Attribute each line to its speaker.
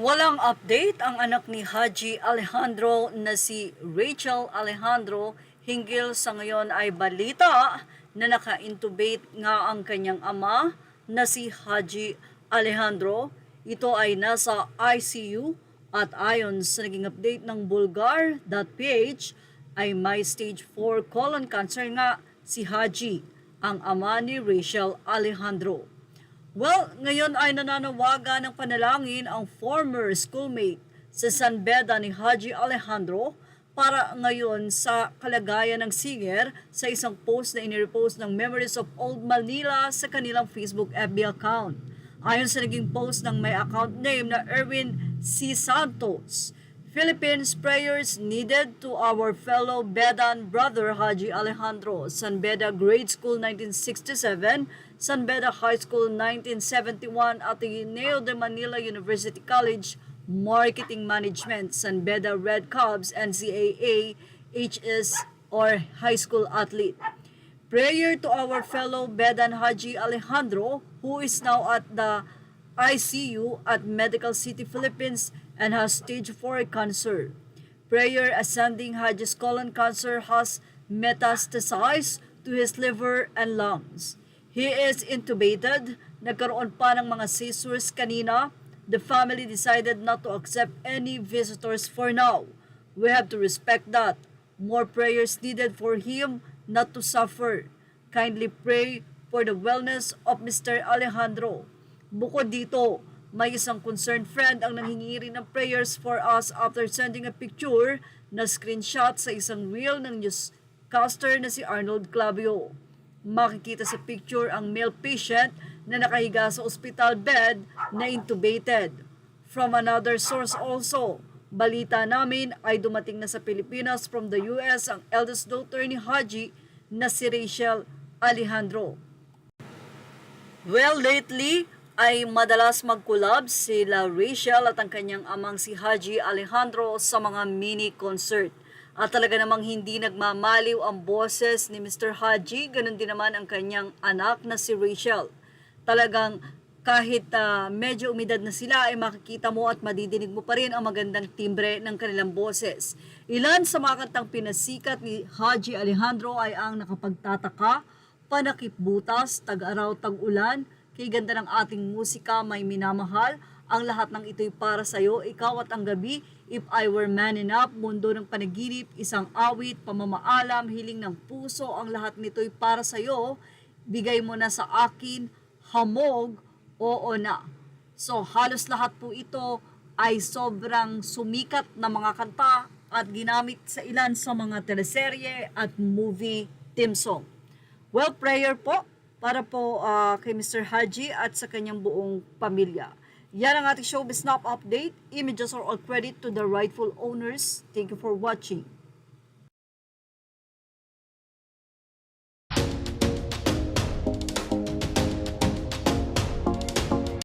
Speaker 1: Walang update ang anak ni Haji Alejandro na si Rachel Alejandro hinggil sa ngayon ay balita na naka-intubate nga ang kanyang ama na si Haji Alejandro. Ito ay nasa ICU at ayon sa naging update ng Bulgar.ph ay may stage 4 colon cancer nga si Haji, ang ama ni Rachel Alejandro. Well, ngayon ay nananawagan ng panalangin ang former schoolmate sa San Beda ni Haji Alejandro para ngayon sa kalagayan ng singer sa isang post na inirepost ng Memories of Old Manila sa kanilang Facebook FB account. Ayon sa naging post ng may account name na Erwin C. Santos, Philippines prayers needed to our fellow Bedan brother Haji Alejandro, San Beda Grade School 1967, San Beda High School 1971 at Ateneo de Manila University College Marketing Management, San Beda Red Cubs NCAA HS or high school athlete. Prayer to our fellow Bedan Haji Alejandro, who is now at the ICU at Medical City, Philippines and has stage 4 cancer. Prayer ascending Haji's colon cancer has metastasized to his liver and lungs. He is intubated. Nagkaroon pa ng mga seizures kanina. The family decided not to accept any visitors for now. We have to respect that. More prayers needed for him not to suffer. Kindly pray for the wellness of Mr. Alejandro. Bukod dito, may isang concerned friend ang nanghingi rin ng prayers for us after sending a picture na screenshot sa isang reel ng newscaster na si Arnold Clavio. Makikita sa picture ang male patient na nakahiga sa hospital bed na intubated. From another source also, balita namin ay dumating na sa Pilipinas from the US ang eldest daughter ni Haji na si Rachel Alejandro. Well, lately, ay madalas mag-collab sila Rachel at ang kanyang amang si Haji Alejandro sa mga mini concert. At talaga namang hindi nagmamaliw ang boses ni Mr. Haji, ganun din naman ang kanyang anak na si Rachel. Talagang kahit medyo umidad na sila ay makikita mo at madidinig mo pa rin ang magandang timbre ng kanilang boses. Ilan sa mga kantang pinasikat ni Haji Alejandro ay ang Nakapagtataka, Panakip Butas, Tag-araw, Tag-ulan, Kay ganda ng ating musika, May minamahal. Ang lahat ng ito'y para sa'yo, Ikaw at ang gabi, If I Were Man Enough, Mundo ng panaginip, Isang awit, Pamamaalam, Hiling ng puso. Ang lahat nito'y para sa'yo, Bigay mo na sa akin, Hamog, Oo na. So halos lahat po ito ay sobrang sumikat na mga kanta at ginamit sa ilan sa mga teleserye at movie theme song. Well, prayer po para po kay Mr. Haji at sa kanyang buong pamilya. Yan ang ating showbiz snap update. Images are all credit to the rightful owners. Thank you for watching.